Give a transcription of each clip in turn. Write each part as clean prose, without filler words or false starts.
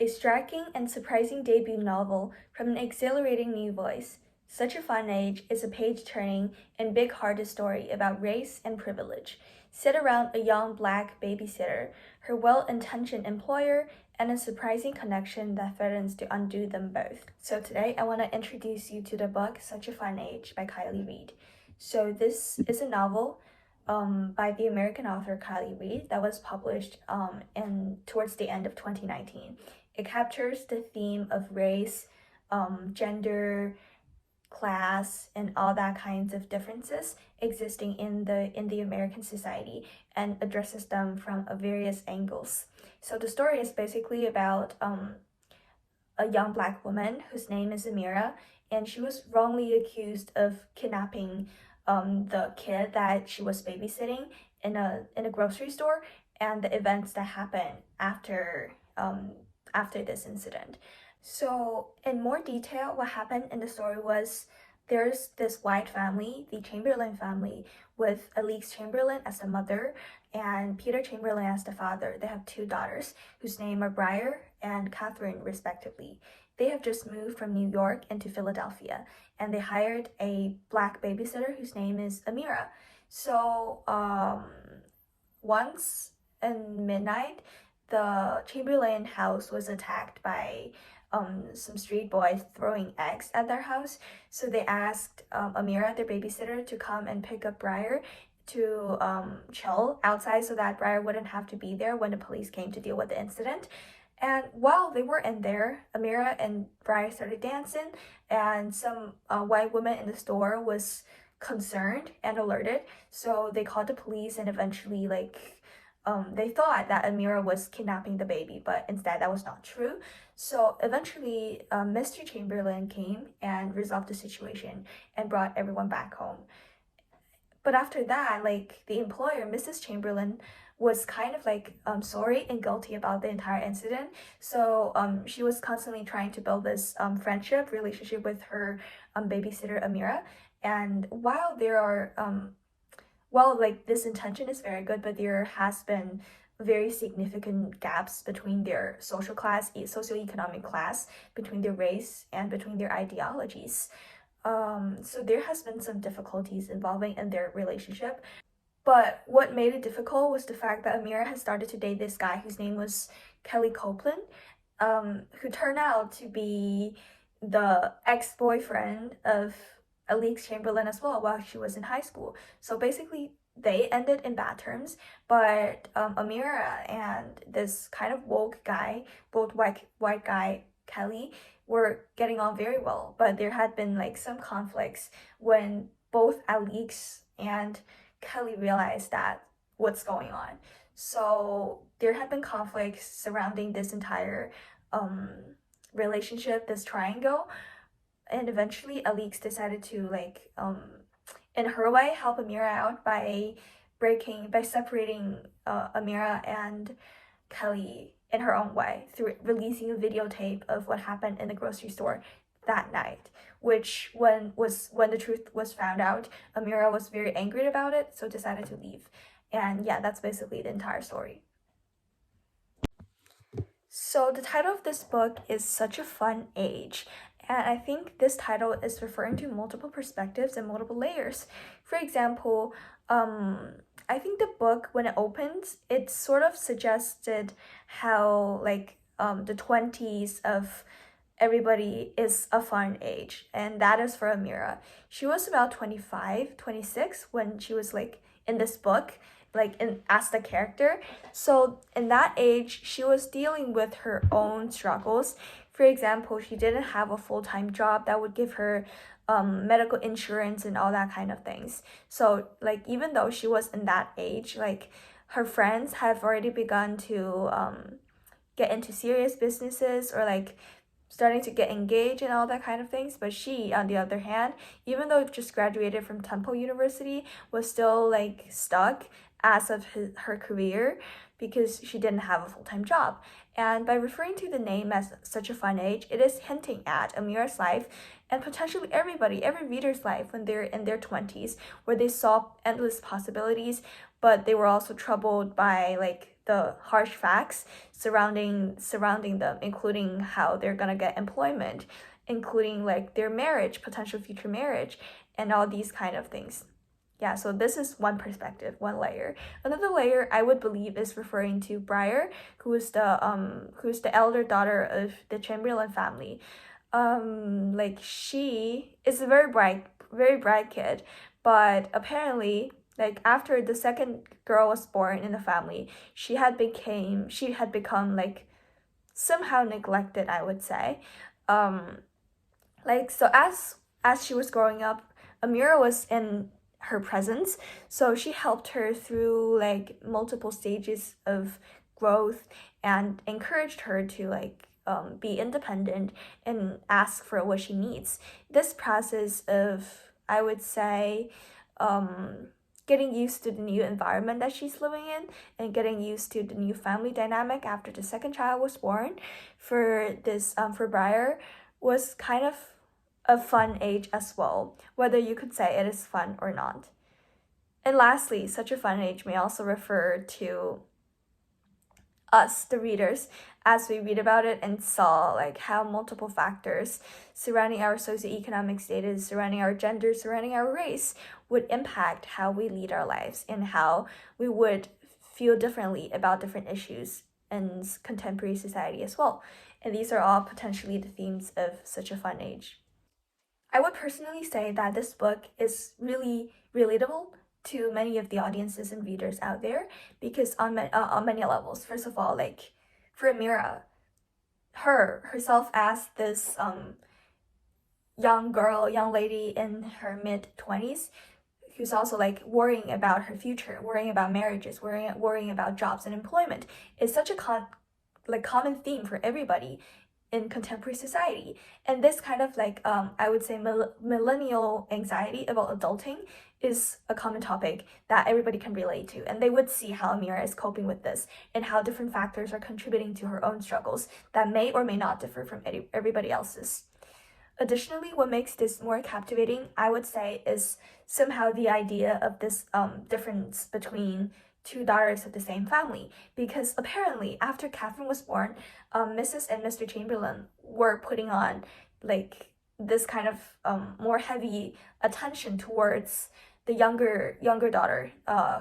a striking and surprising debut novel from an exhilarating new voice. Such a Fun Age is a page-turning and big-hearted story about race and privilege, set around a young black babysitter, her well-intentioned employer, and a surprising connection that threatens to undo them both. So today I want to introduce you to the book Such a Fun Age by Kiley Reid. So this is a novel by the American author Kiley Reid that was published towards the end of 2019. It captures the theme of race, gender, class, and all that kinds of differences existing in the American society and addresses them from various angles. So the story is basically about a young black woman whose name is Amira, and she was wrongly accused of kidnapping the kid that she was babysitting in a grocery store, and the events that happened after this incident. So in more detail, what happened in the story was there's this white family, the Chamberlain family, with Alix Chamberlain as the mother and Peter Chamberlain as the father. They have two daughters whose names are Briar and Catherine respectively. They have just moved from New York into Philadelphia, and they hired a black babysitter whose name is Amira. So once in midnight, the Chamberlain house was attacked by some street boys throwing eggs at their house. So they asked Amira, their babysitter, to come and pick up Briar to chill outside so that Briar wouldn't have to be there when the police came to deal with the incident. And while they were in there, Amira and Briar started dancing, and some white woman in the store was concerned and alerted. So they called the police, and eventually, they thought that Amira was kidnapping the baby, but instead that was not true. So eventually, Mr. Chamberlain came and resolved the situation and brought everyone back home. But after that, the employer, Mrs. Chamberlain, was kind of sorry and guilty about the entire incident. So she was constantly trying to build this friendship relationship with her babysitter Amira. And while there are this intention is very good, but there has been very significant gaps between their social class, socioeconomic class, between their race, and between their ideologies. So there has been some difficulties involving in their relationship. But what made it difficult was the fact that Amira had started to date this guy whose name was Kelly Copeland, who turned out to be the ex-boyfriend of Alix Chamberlain as well while she was in high school. So basically, they ended in bad terms, but Amira and this kind of woke guy, both white guy, Kelly, were getting on very well. But there had been some conflicts when both Alix and Kelly realized that what's going on. So there had been conflicts surrounding this entire relationship, this triangle, and eventually Alix decided to in her way help Amira out by separating Amira and Kelly in her own way through releasing a videotape of what happened in the grocery store that night, which when the truth was found out, Amira was very angry about it, so decided to leave. And yeah, that's basically the entire story. So the title of this book is Such a Fun Age, and I think this title is referring to multiple perspectives and multiple layers. For example, I think the book, when it opens, it sort of suggested how the 20s of everybody is a fun age, and that is for Amira. She was about 25, 26 when she was in this book, as the character. So in that age, she was dealing with her own struggles. For example, she didn't have a full-time job that would give her medical insurance and all that kind of things. So even though she was in that age, her friends have already begun to get into serious businesses or starting to get engaged and all that kind of things. But she, on the other hand, even though just graduated from Temple University, was still stuck as of her career because she didn't have a full-time job. And by referring to the name as Such a Fun Age, it is hinting at Amira's life and potentially every reader's life when they're in their 20s, where they saw endless possibilities, but they were also troubled by the harsh facts surrounding them, including how they're gonna get employment, including like their marriage, potential future marriage, and all these kind of things. Yeah, so this is one perspective, one layer. Another layer I would believe is referring to Briar, who's the elder daughter of the Chamberlain family. Like she is a very bright kid, but apparently like after the second girl was born in the family, she had become like somehow neglected, I would say. Um, like so as she was growing up, Amira was in her presence, so she helped her through like multiple stages of growth and encouraged her to like be independent and ask for what she needs. This process of, I would say, um, getting used to the new environment that she's living in and getting used to the new family dynamic after the second child was born for Briar was kind of a fun age as well, whether you could say it is fun or not. And lastly, such a fun age may also refer to us, the readers, as we read about it and saw like how multiple factors surrounding our socioeconomic status, surrounding our gender, surrounding our race would impact how we lead our lives and how we would feel differently about different issues in contemporary society as well. And these are all potentially the themes of such a fun age. I would personally say that this book is really relatable to many of the audiences and readers out there because on many levels. First of all, like for Amira, herself as this young lady in her mid-20s who's also like worrying about her future, worrying about marriages, worrying about jobs and employment is such a common theme for everybody in contemporary society. And this kind of like I would say millennial anxiety about adulting is a common topic that everybody can relate to, and they would see how Amira is coping with this and how different factors are contributing to her own struggles that may or may not differ from everybody else's. Additionally, what makes this more captivating, I would say, is somehow the idea of this difference between two daughters of the same family. Because apparently, after Catherine was born, Mrs. and Mr. Chamberlain were putting on like this kind of more heavy attention towards the younger daughter,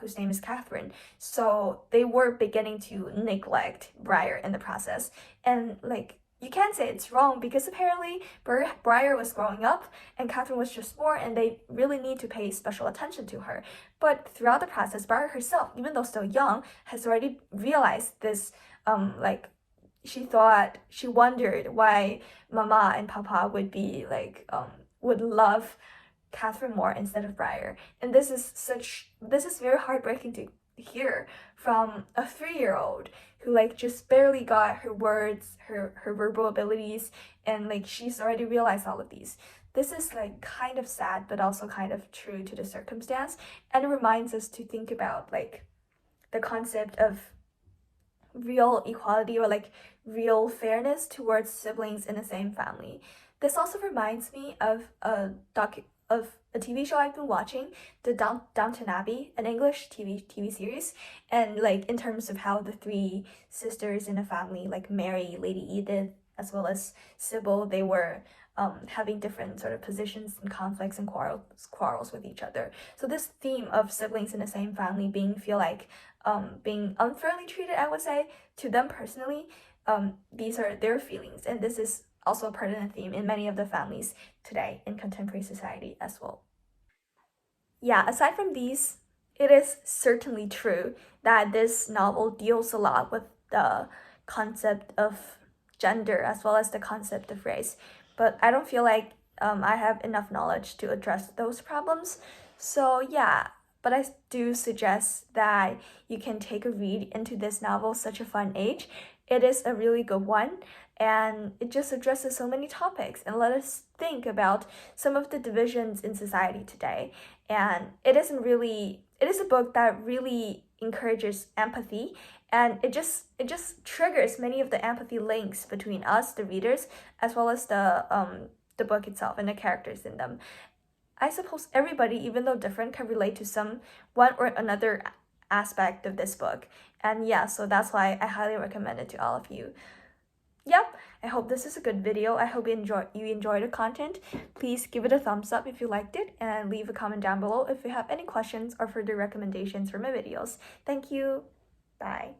whose name is Catherine. So they were beginning to neglect Briar in the process, and like you can't say it's wrong because apparently Briar was growing up and Catherine was just born and they really need to pay special attention to her. But throughout the process, Briar herself, even though still young, has already realized this, like, she wondered why Mama and Papa would be like, would love Catherine more instead of Briar. And this is very heartbreaking to hear from a 3-year-old who like just barely got her words, her verbal abilities, and like she's already realized all of these. This is like kind of sad but also kind of true to the circumstance, and it reminds us to think about like the concept of real equality or like real fairness towards siblings in the same family. This also reminds me of a TV show I've been watching, the Downton Abbey, an English TV series, and like in terms of how the three sisters in a family, like Mary, Lady Edith, as well as Sybil, they were having different sort of positions and conflicts and quarrels with each other. So this theme of siblings in the same family being unfairly treated, I would say, to them personally, these are their feelings, and this is also a pertinent theme in many of the families today in contemporary society as well. Yeah, aside from these, it is certainly true that this novel deals a lot with the concept of gender as well as the concept of race, but I don't feel like I have enough knowledge to address those problems. So, yeah, but I do suggest that you can take a read into this novel, Such a Fun Age. It is a really good one, and it just addresses so many topics and let us think about some of the divisions in society today. And it is a book that really encourages empathy, and it just triggers many of the empathy links between us, the readers, as well as the book itself and the characters in them. I suppose everybody, even though different, can relate to some one or another aspect of this book. And yeah, so that's why I highly recommend it to all of you. Yep, I hope this is a good video. I hope you enjoy the content. Please give it a thumbs up if you liked it, and leave a comment down below if you have any questions or further recommendations for my videos. Thank you. Bye.